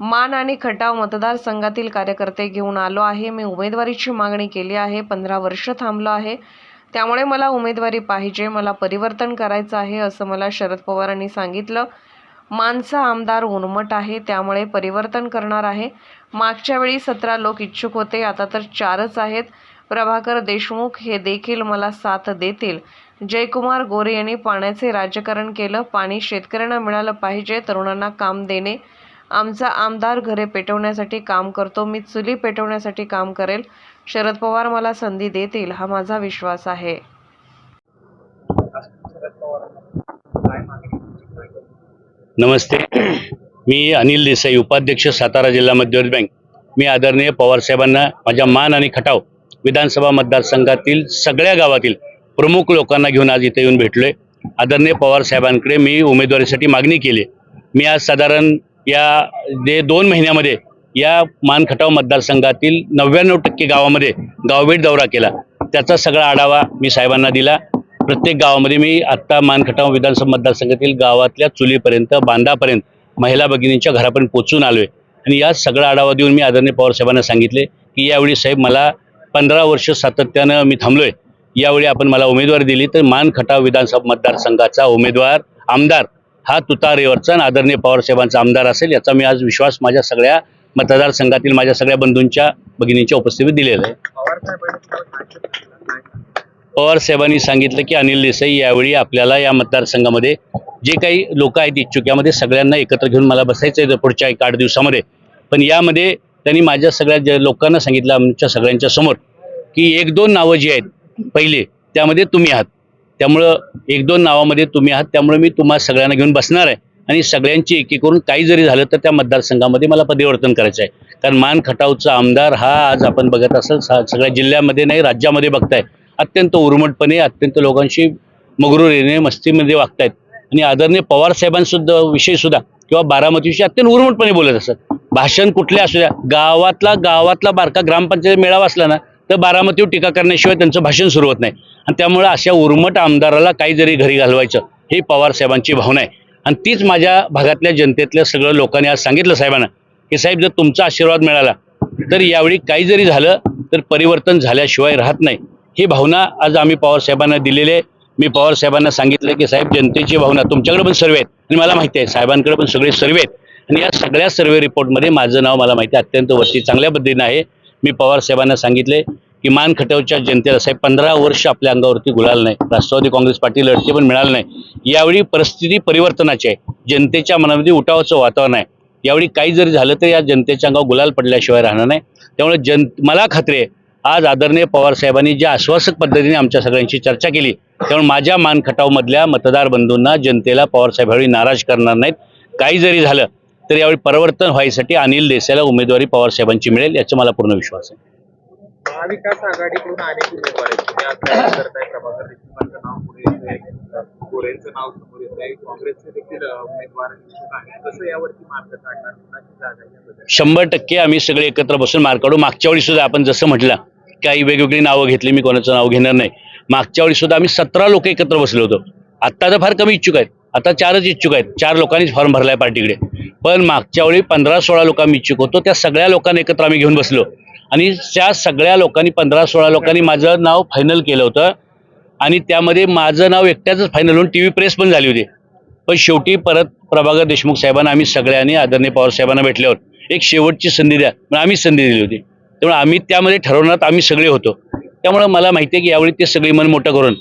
मान आणि खटाव मतदारसंघातील कार्यकर्ते घेऊन आलो आहे। मी उमेदवारीची मागणी केली आहे। 15 वर्ष थांबलो आहे, त्यामुळे मला उमेदवारी पाहिजे, मला परिवर्तन करायचं आहे असं मला शरद पवारांनी सांगितलं। मानचा आमदार उर्मट आहे, त्यामुळे परिवर्तन करणार आहे। मागच्या वेळी 17 लोक इच्छुक होते, आता तर 4च आहेत। प्रभाकर देशमुख हे देखील मला साथ देतील। जयकुमार गोरे यांनी पाण्याचे राजकारण केलं। पाणी शेतकऱ्यांना मिळालं पाहिजे, तरुणांना काम देणे। आमचा आमदार घरे पेटवण्यासाठी काम करतो, मी चुली पेटवण्यासाठी काम करेल। शरद पवार मला संधी देतील, हा माझा विश्वास आहे। नमस्ते, मी अनिल देसाई, उपाध्यक्ष सातारा जिल्हा मध्यवर्ती बँक। मी आदरणीय पवार साहेबांना माझ्या मान आणि खटाव विधानसभा मतदारसंघातील सगळ्या गावातील प्रमुख लोकांना घेऊन आज इथे येऊन भेटलोय। आदरणीय पवार साहेबांकडे मी उमेदवारीसाठी मागणी केली। मी आज साधारण या 2 महिन्यामध्ये या मान खटाव मतदारसंघातील 99% गावामध्ये गावभेट दौरा केला। त्याचा सगळा आढावा मी साहेबांना दिला। प्रत्येक गावामध्ये मी आत्ता मान खटाव विधानसभा मतदारसंघातील गावातल्या चुलीपर्यंत, बांधापर्यंत, महिला भगिनींच्या घरापर्यंत पोहोचून आलोय आणि या सगळा आढावा देऊन मी आदरणीय पवार साहेबांना सांगितले की यावेळी साहेब मला 15 वर्ष सातत्यानं मी थांबलोय, यावेळी आपण मला उमेदवारी दिली तर मान खटाव विधानसभा मतदारसंघाचा उमेदवार आमदार हा तुतारीवरचा आणि आदरणीय पवार साहेबांचा आमदार असेल, याचा मी आज विश्वास माझ्या सगळ्या मतदारसंघातील माझ्या सगळ्या बंधूंच्या भगिनींच्या उपस्थितीत दिलेला आहे। पवार साहेबांनी सांगितलं की अनिल देसाई, यावेळी आपल्याला या मतदारसंघामध्ये जे काही लोक आहेत इच्छुक, यामध्ये सगळ्यांना एकत्र घेऊन मला बसायचं आहे पुढच्या 8 दिवसामध्ये। पण यामध्ये त्यांनी माझ्या सगळ्या लोकांना सांगितलं, आमच्या सगळ्यांच्या समोर, की 1-2 नावं जी आहेत पहिले त्यामध्ये तुम्ही आहात, त्यामुळं 1-2 नावामध्ये तुम्ही आहात, त्यामुळे मी तुम्हा सगळ्यांना घेऊन बसणार आहे आणि सगळ्यांची एकी करून काही जरी झालं तर त्या मतदारसंघामध्ये मला परिवर्तन करायचं आहे। कारण मान खटावचा आमदार हा आज आपण बघत असाल सगळ्या जिल्ह्यामध्ये नाही राज्यामध्ये बघताय, अत्यंत उर्मटपणे, अत्यंत लोकांशी मगरुरीने, मस्तीमध्ये वागतायत आणि आदरणीय पवार साहेबांसुद्धा विषयी सुद्धा किंवा बारामतीविषयी अत्यंत उर्मटपणे बोलत असतात। भाषण कुठले असू द्या, गावातला बारका ग्रामपंचायत मेळावा असला ना तर बारामतीवर टीका करण्याशिवाय त्यांचं भाषण सुरू होत नाही आणि त्यामुळे अशा उर्मट आमदाराला काही जरी घरी घालवायचं, ही पवार साहेबांची भावना आहे आणि तीच माझ्या भागातल्या जनतेतल्या सगळ्या लोकांनी आज सांगितलं साहेबांना की साहेब, जर तुमचा आशीर्वाद मिळाला तर यावेळी काही जरी झालं तर परिवर्तन झाल्याशिवाय राहत नाही, ही भावना आज आम्ही पवार साहेबांना दिलेली आहे। मी पवार साहेबांना सांगितलं की साहेब, जनतेची भावना तुमच्याकडे पण सर्वे आहेत आणि मला माहिती आहे साहेबांकडे पण सगळे सर्वे आहेत आणि या सगळ्या सर्वे रिपोर्टमध्ये माझं नाव मला माहिती आहे अत्यंत वरती चांगल्या पद्धतीने आहे। मी पवार साहेबांना सांगितले की मान खटावच्या जनतेला साहेब 15 वर्ष आपल्या अंगावरती गुलाल नाही, राष्ट्रवादी काँग्रेस पार्टी लढते पण मिळालं नाही, यावेळी परिस्थिती परिवर्तनाची आहे, जनतेच्या मनामध्ये उठावाचं वातावरण आहे। यावेळी काही जरी झालं तर या जनतेच्या अंगावर गुलाल पडल्याशिवाय राहणार नाही, त्यामुळे मला खात्री आहे आज आदरणीय पवार साहेबांनी ज्या आश्वासक पद्धतीने आमच्या सगळ्यांशी चर्चा केली, त्यामुळे माझ्या मान खटावमधल्या मतदार बंधूंना, जनतेला पवार साहेब यावेळी नाराज करणार नाहीत। काही जरी झालं तर यावेळी परिवर्तन व्हायसाठी अनिल देसाईला उमेदवारी पवार साहेबांची मिळेल, याचा मला पूर्ण विश्वास आहे। महाविकास आघाडीकडून अनेक उमेदवार आहेत, तुम्ही आज काय करताय? प्रभाकर देशमुखांचं नाव पुढे येतंय, गोरेंचं नाव समोर येतंय, काँग्रेसचे देखील उमेदवार आहेत, कसं यावरती मार्ग काढणार? कुणाची जागा याबद्दल 100% आम्ही सगळे एकत्र बसून मार्ग काढू। मागच्या वेळी सुद्धा आपण जसं म्हटलं काही वेगवेगळी नावं घेतली, मी कोणाचं नाव घेणार नाही। मागच्या वेळी सुद्धा आम्ही 17 लोक एकत्र बसलो होतो, आत्ता तर फार कमी इच्छुक आहेत, आता 4च इच्छुक आहेत, 4 लोकांनीच फॉर्म भरलाय पार्टीकडे। पण मागच्या वेळी 15-16 लोक आम्ही इच्छुक होतो, त्या सगळ्या लोकांना एकत्र आम्ही घेऊन बसलो आणि त्या सगळ्या लोकांनी 15-16 लोकांनी माझं नाव फायनल केलं होतं आणि त्यामध्ये माझं नाव एकट्याच फायनल होऊन TV प्रेस पण झाली होती। पण शेवटी परत प्रभाकर देशमुख साहेबांना आम्ही सगळ्यांनी आदरणीय पवार साहेबांना भेटल्यावर एक शेवटची संधी द्या, पण आम्ही संधी दिली होती, त्यामुळे आम्ही त्यामध्ये ठरवण्यात आम्ही सगळे होतो। त्यामुळे मला माहिती आहे की यावेळी ते सगळी मन मोठं करून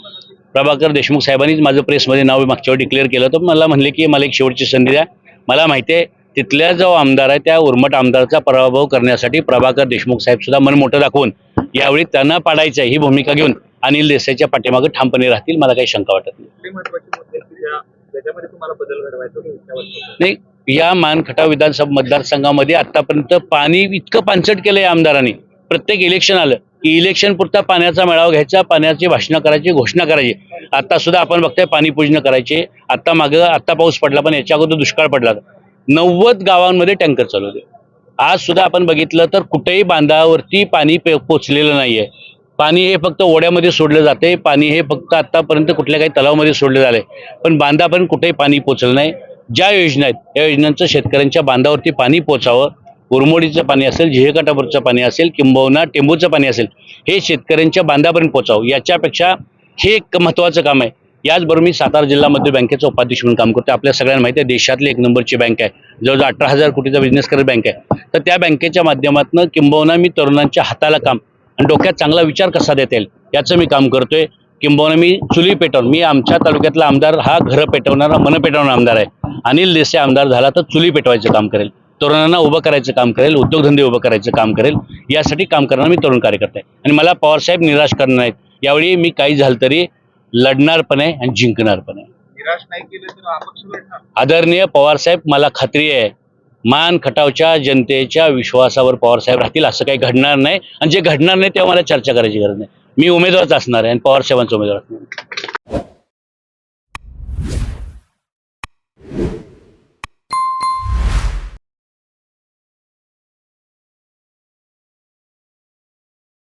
प्रभाकर देशमुख साहेबांनीच माझं प्रेसमध्ये नाव मागच्या वेळी डिक्लेअर केलं होतं। मला म्हणले की मला एक शेवटची संधी द्या। मला माहिती आहे तिथल्या जो आमदार आहे त्या उर्मट आमदाराचा पराभव करण्यासाठी प्रभाकर देशमुख साहेब सुद्धा मन मोठं दाखवून यावेळी त्यांना पाडायचं ही भूमिका घेऊन अनिल देसाईच्या पाठीमागे ठामपणे राहतील, मला काही शंका वाटत नाही। महत्त्वाचे मुद्दे त्याच्यामध्ये तुम्हाला बदल घडवायचा नाही, या मान खटाव विधानसभा मतदारसंघामध्ये आतापर्यंत पाणी इतकं पाणचट केलंय आमदारांनी, प्रत्येक इलेक्शन आलं की इलेक्शन पुरता पाण्याचा मेळावा घ्यायचा, पाण्याची भाषणं करायची, घोषणा करायची। आता सुद्धा आपण बघताय पाणीपूजन करायचे, आता पाऊस पडला पण याच्या अगोदर दुष्काळ पडला, 90 गावांमध्ये टँकर चालू होते। आज सुद्धा आपण बघितलं तर कुठेही बांधावरती पाणी पोचलेलं नाहीये, पाणी हे फक्त ओढ्यामध्ये सोडलं जाते, पाणी हे फक्त आतापर्यंत कुठल्या काही तलावामध्ये सोडलं झालंय, पण बांधापर्यंत कुठेही पाणी पोचलं नाही। ज्या योजना आहेत या योजनांचं शेतकऱ्यांच्या बांधावरती पाणी पोचावं, उरमोडीचं पाणी असेल, झिहेकाटापूरचं पाणी असेल, किंबहुना टेंबूचं पाणी असेल, हे शेतकऱ्यांच्या बांधापर्यंत पोचावं, याच्यापेक्षा हे एक महत्त्वाचं काम आहे. याचबरोबर मी सातारा जिल्हा मध्य बँकेचा उपाध्यक्ष म्हणून काम करतो. आपल्या सगळ्यांना माहिती आहे देशातली 1 नंबरची बँक आहे, जवळजवळ 18,000 कोटीचा बिझनेस करत बँक आहे. तर त्या बँकेच्या माध्यमातून किंबहुना मी तरुणांच्या हाताला काम आणि डोक्यात चांगला विचार कसा देता येईल याचं मी काम करतोय. किंबहुना मी चुली पेटवून, मी आमच्या तालुक्यातला आमदार हा घरं पेटवणारा, मन पेटवणारा आमदार आहे. अनिल देसाई आमदार झाला तर चुली पेटवायचं काम करेल, तरुणांना उभं करायचं काम करेल, उद्योगधंदे उभं करायचं काम करेल. यासाठी काम करणारा मी तरुण कार्यकर्ता आहे आणि मला पवारसाहेब निराश करणार नाहीत. यावेळी मी काही झालं तरी लढणार पण आहे आणि जिंकणार पण आहे. निराश नाही केलं तर अपक्ष लढणार. आदरणीय पवारसाहेब, मला खात्री आहे मान खटावच्या जनतेच्या विश्वासावर पवारसाहेब राहतील. असं काही घडणार नाही आणि जे घडणार नाही तेव्हा मला चर्चा करायची गरज नाही. मी उमेदवारच असणार आहे आणि पवारसाहेबांचा उमेदवार असणार.